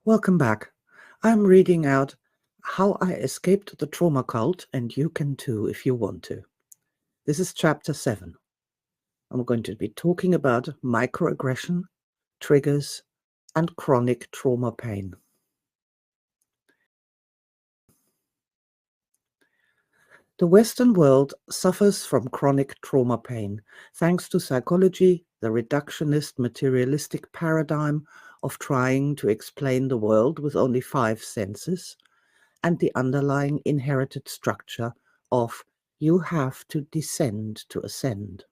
Welcome back. I'm reading out How I Escaped the Trauma Cult, and you can too if you want to. This is chapter 7. I'm going to be talking about microaggression, triggers, and chronic trauma pain. The Western world suffers from chronic trauma pain thanks to psychology, the reductionist materialistic paradigm of trying to explain the world with only 5 senses, and the underlying inherited structure of you have to descend to ascend.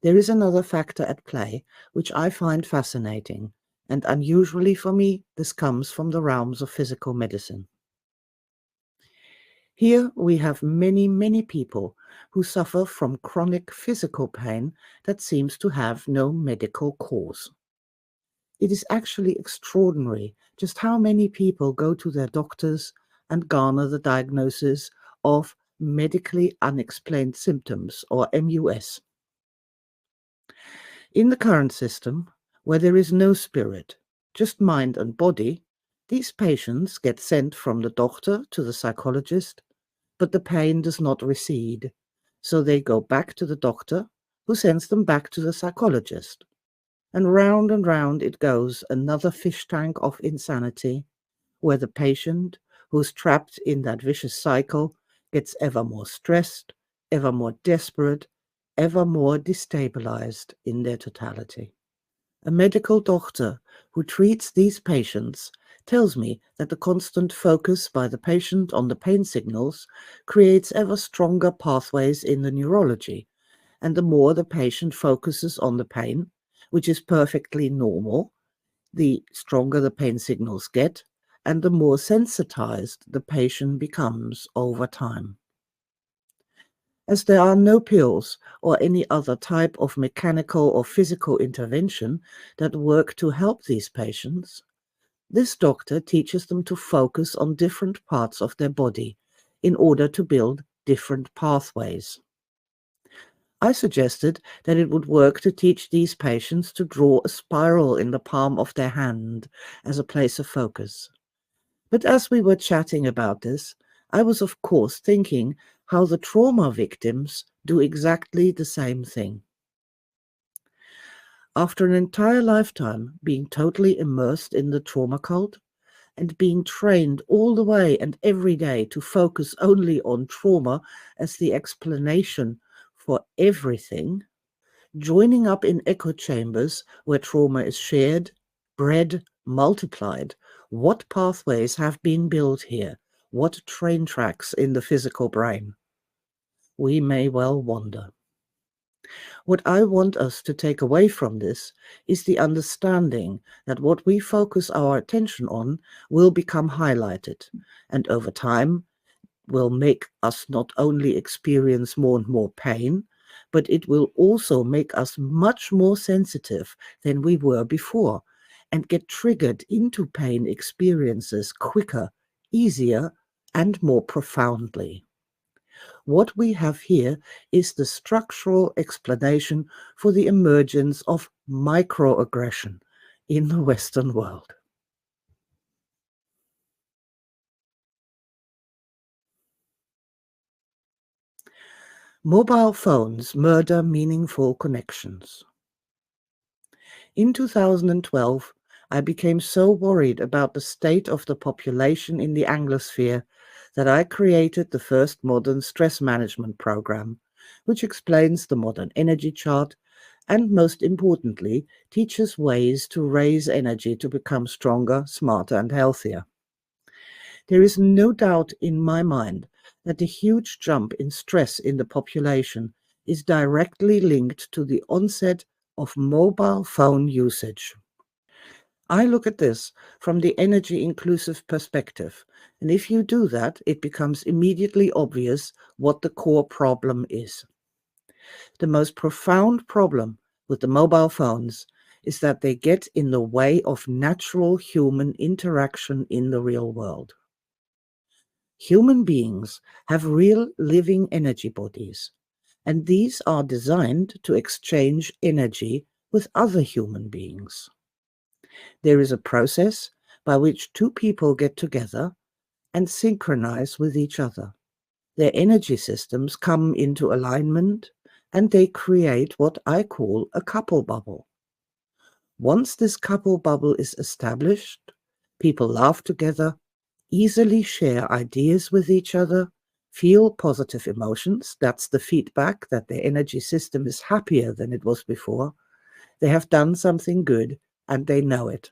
There is another factor at play which I find fascinating, and unusually for me, this comes from the realms of physical medicine. Here we have many people who suffer from chronic physical pain that seems to have no medical cause. It is actually extraordinary just how many people go to their doctors and garner the diagnosis of medically unexplained symptoms, or MUS. In the current system, where there is no spirit, just mind and body, these patients get sent from the doctor to the psychologist, but the pain does not recede, so they go back to the doctor, who sends them back to the psychologist. And round it goes, another fish tank of insanity, where the patient, who's trapped in that vicious cycle, gets ever more stressed, ever more desperate, ever more destabilized in their totality. A medical doctor who treats these patients tells me that the constant focus by the patient on the pain signals creates ever stronger pathways in the neurology, and the more the patient focuses on the pain, which is perfectly normal, the stronger the pain signals get, and the more sensitized the patient becomes over time. As there are no pills or any other type of mechanical or physical intervention that work to help these patients, this doctor teaches them to focus on different parts of their body in order to build different pathways. I suggested that it would work to teach these patients to draw a spiral in the palm of their hand as a place of focus. But as we were chatting about this, I was of course thinking how the trauma victims do exactly the same thing. After an entire lifetime being totally immersed in the trauma cult and being trained all the way and every day to focus only on trauma as the explanation for everything, joining up in echo chambers where trauma is shared, bred, multiplied, what pathways have been built here? What train tracks in the physical brain? We may well wonder. What I want us to take away from this is the understanding that what we focus our attention on will become highlighted, and over time will make us not only experience more and more pain, but it will also make us much more sensitive than we were before, and get triggered into pain experiences quicker, easier, and more profoundly. What we have here is the structural explanation for the emergence of microaggression in the Western world. Mobile phones murder meaningful connections. In 2012, I became so worried about the state of the population in the Anglosphere that I created the first modern stress management program, which explains the modern energy chart and, most importantly, teaches ways to raise energy to become stronger, smarter, and healthier. There is no doubt in my mind that the huge jump in stress in the population is directly linked to the onset of mobile phone usage. I look at this from the energy inclusive perspective, and if you do that, it becomes immediately obvious what the core problem is. The most profound problem with the mobile phones is that they get in the way of natural human interaction in the real world. Human beings have real living energy bodies, and these are designed to exchange energy with other human beings. There is a process by which two people get together and synchronize with each other. Their energy systems come into alignment and they create what I call a couple bubble. Once this couple bubble is established, people laugh together, easily share ideas with each other, feel positive emotions. That's the feedback that their energy system is happier than it was before. They have done something good and they know it.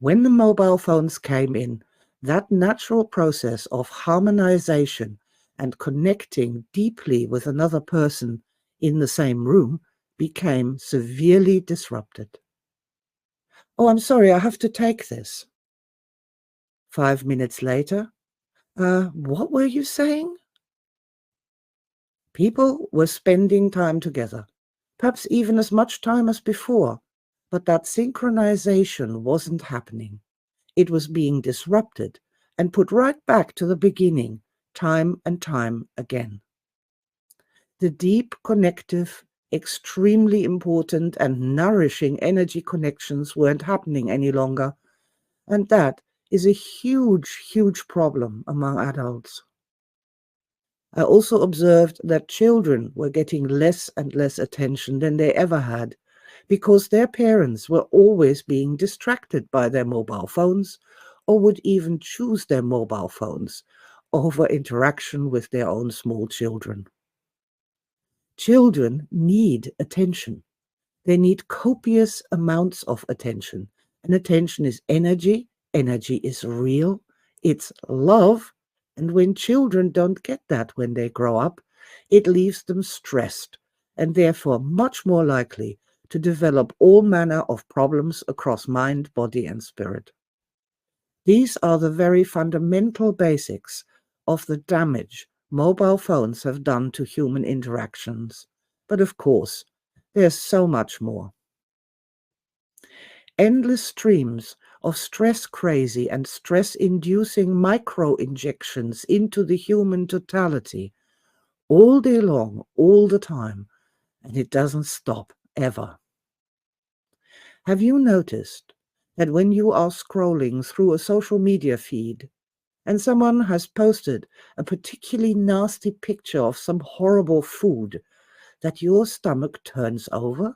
When the mobile phones came in, that natural process of harmonization and connecting deeply with another person in the same room became severely disrupted. Oh, I'm sorry, I have to take this. 5 minutes later, what were you saying? People were spending time together, perhaps even as much time as before, but that synchronization wasn't happening. It was being disrupted and put right back to the beginning, time and time again. The deep, connective, extremely important and nourishing energy connections weren't happening any longer, and that is a huge, huge problem among adults. I also observed that children were getting less and less attention than they ever had because their parents were always being distracted by their mobile phones or would even choose their mobile phones over interaction with their own small children. Children need attention. They need copious amounts of attention. And attention is energy. Energy is real. It's love. And when children don't get that when they grow up, it leaves them stressed and therefore much more likely to develop all manner of problems across mind, body, and spirit. These are the very fundamental basics of the damage mobile phones have done to human interactions. But of course, there's so much more. Endless streams of stress-crazy and stress-inducing micro-injections into the human totality, all day long, all the time, and it doesn't stop, ever. Have you noticed that when you are scrolling through a social media feed, and someone has posted a particularly nasty picture of some horrible food, that your stomach turns over?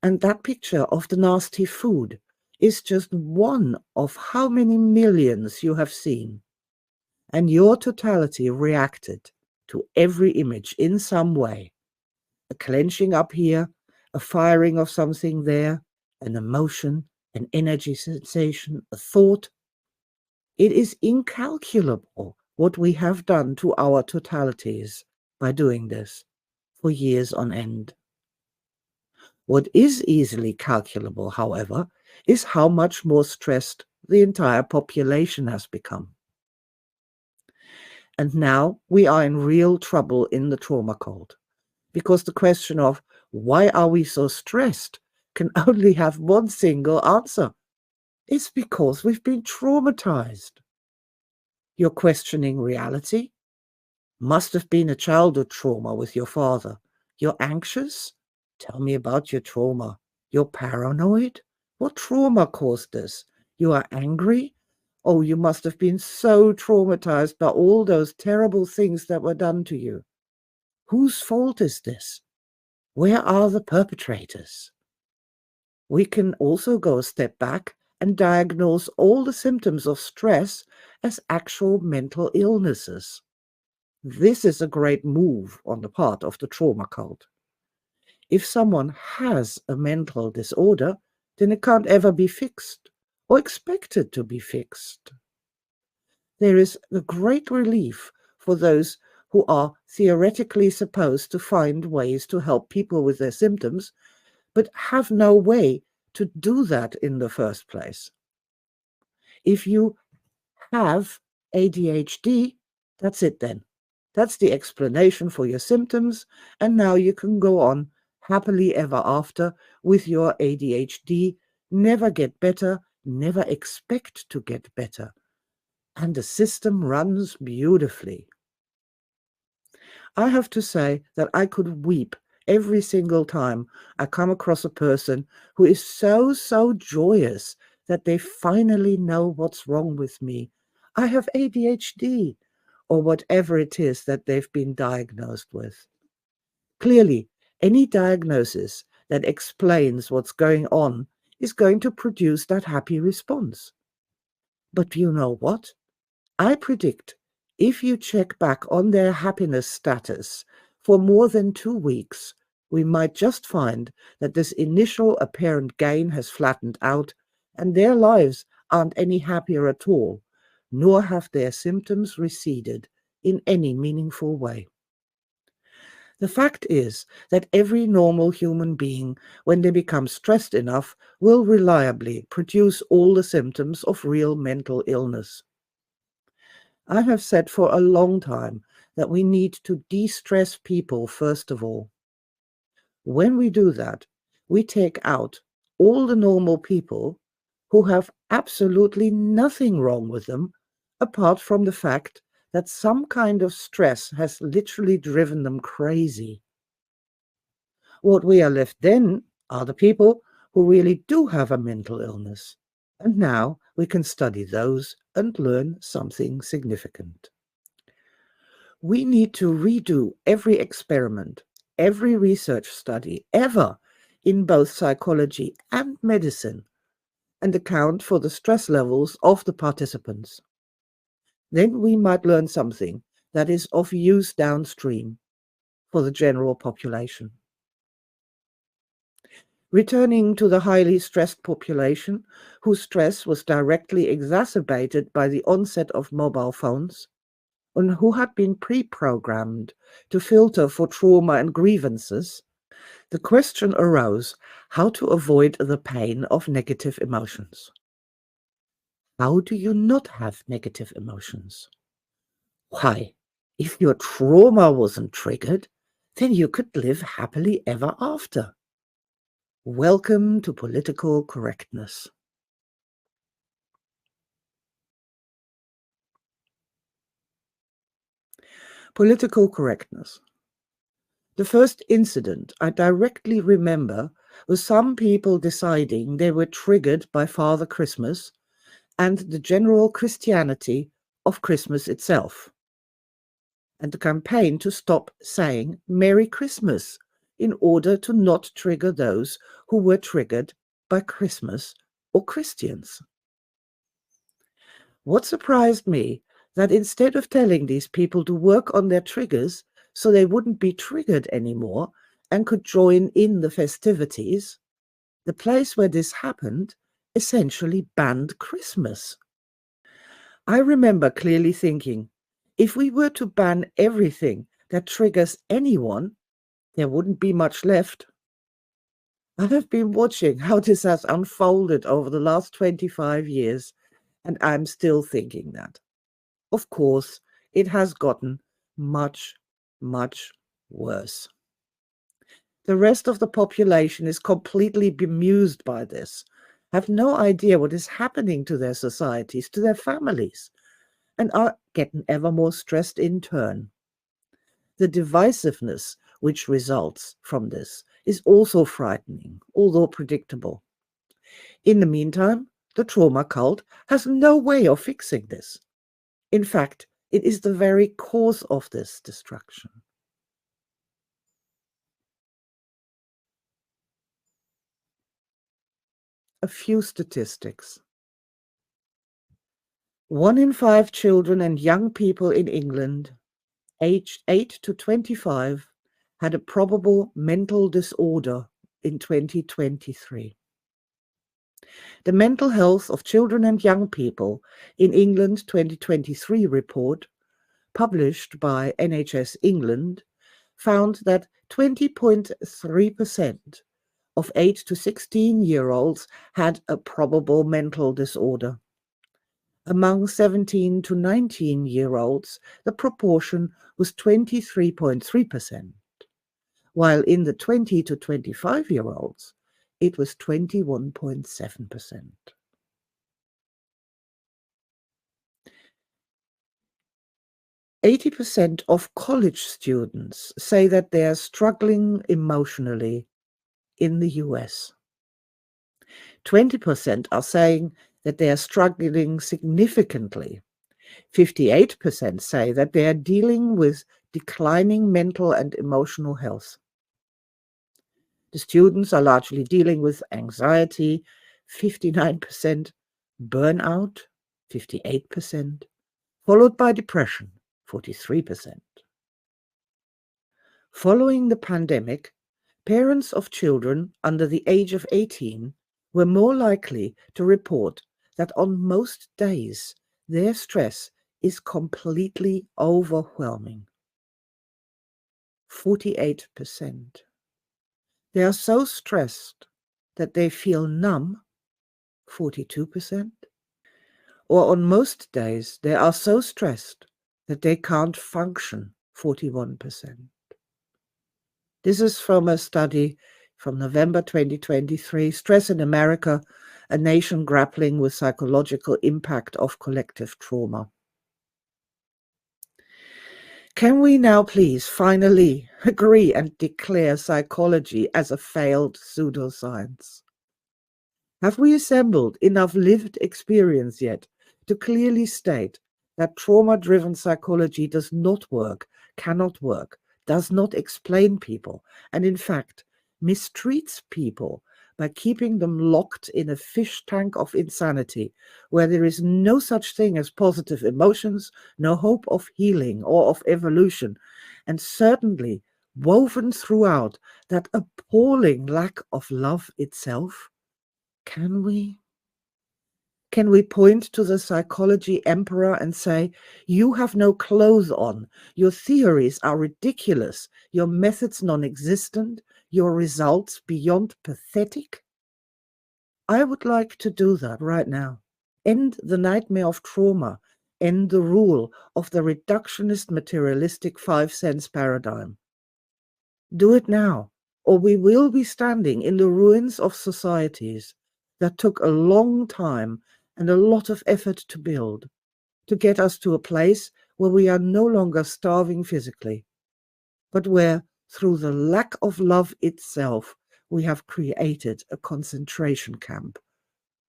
And that picture of the nasty food is just one of how many millions you have seen. And your totality reacted to every image in some way. A clenching up here, a firing of something there, an emotion, an energy sensation, a thought. It is incalculable what we have done to our totalities by doing this for years on end. What is easily calculable, however, is how much more stressed the entire population has become. And now we are in real trouble in the trauma cult, because the question of why are we so stressed can only have one single answer. It's because we've been traumatized. You're questioning reality? Must have been a childhood trauma with your father. You're anxious? Tell me about your trauma. You're paranoid? What trauma caused this? You are angry? Oh, you must have been so traumatized by all those terrible things that were done to you. Whose fault is this? Where are the perpetrators? We can also go a step back and diagnose all the symptoms of stress as actual mental illnesses. This is a great move on the part of the trauma cult. If someone has a mental disorder, then it can't ever be fixed or expected to be fixed. There is a great relief for those who are theoretically supposed to find ways to help people with their symptoms, but have no way to do that in the first place. If you have ADHD, that's it then. That's the explanation for your symptoms, and now you can go on happily ever after with your ADHD, never get better, never expect to get better. And the system runs beautifully. I have to say that I could weep every single time I come across a person who is so joyous that they finally know what's wrong with me. I have ADHD, or whatever it is that they've been diagnosed with. Clearly, any diagnosis that explains what's going on is going to produce that happy response. But you know what? I predict if you check back on their happiness status for more than 2 weeks, we might just find that this initial apparent gain has flattened out and their lives aren't any happier at all, nor have their symptoms receded in any meaningful way. The fact is that every normal human being, when they become stressed enough, will reliably produce all the symptoms of real mental illness. I have said for a long time that we need to de-stress people first of all. When we do that, we take out all the normal people who have absolutely nothing wrong with them, apart from the fact that some kind of stress has literally driven them crazy. What we are left then are the people who really do have a mental illness. And now we can study those and learn something significant. We need to redo every experiment, every research study ever in both psychology and medicine, and account for the stress levels of the participants. Then we might learn something that is of use downstream for the general population. Returning to the highly stressed population, whose stress was directly exacerbated by the onset of mobile phones, and who had been pre-programmed to filter for trauma and grievances, the question arose how to avoid the pain of negative emotions. How do you not have negative emotions? Why, if your trauma wasn't triggered, then you could live happily ever after. Welcome to political correctness. Political correctness. The first incident I directly remember was some people deciding they were triggered by Father Christmas and the general Christianity of Christmas itself, and the campaign to stop saying Merry Christmas in order to not trigger those who were triggered by Christmas or Christians. What surprised me that instead of telling these people to work on their triggers so they wouldn't be triggered anymore and could join in the festivities, the place where this happened essentially banned Christmas. I remember clearly thinking, if we were to ban everything that triggers anyone, there wouldn't be much left. I have been watching how this has unfolded over the last 25 years, and I'm still thinking that. Of course, it has gotten much worse. The rest of the population is completely bemused by this, have no idea what is happening to their societies, to their families, and are getting ever more stressed in turn. The divisiveness which results from this is also frightening, although predictable. In the meantime, the trauma cult has no way of fixing this. In fact, it is the very cause of this destruction. A few statistics. 1 in 5 children and young people in England, aged 8 to 25, had a probable mental disorder in 2023. The Mental Health of Children and Young People in England 2023 report, published by NHS England, found that 20.3% of 8 to 16-year-olds had a probable mental disorder. Among 17 to 19-year-olds, the proportion was 23.3%, while in the 20 to 25-year-olds, it was 21.7%. 80% of college students say that they are struggling emotionally in the US. 20% are saying that they are struggling significantly. 58% say that they are dealing with declining mental and emotional health. The students are largely dealing with anxiety, 59%, burnout, 58%, followed by depression, 43%. Following the pandemic, parents of children under the age of 18 were more likely to report that on most days their stress is completely overwhelming. 48%. They are so stressed that they feel numb, 42%. Or on most days they are so stressed that they can't function, 41%. This is from a study from November 2023, Stress in America, a nation grappling with psychological impact of collective trauma. Can we now please finally agree and declare psychology as a failed pseudoscience? Have we assembled enough lived experience yet to clearly state that trauma-driven psychology does not work, cannot work, does not explain people, and in fact mistreats people by keeping them locked in a fish tank of insanity, where there is no such thing as positive emotions, no hope of healing or of evolution, and certainly woven throughout that appalling lack of love itself? Can we? Can we point to the psychology emperor and say, you have no clothes on, your theories are ridiculous, your methods non-existent, your results beyond pathetic? I would like to do that right now. End the nightmare of trauma, end the rule of the reductionist materialistic 5 cents paradigm. Do it now, or we will be standing in the ruins of societies that took a long time and a lot of effort to build, to get us to a place where we are no longer starving physically, but where, through the lack of love itself, we have created a concentration camp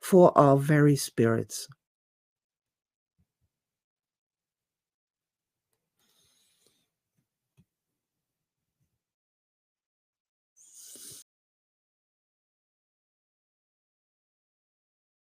for our very spirits.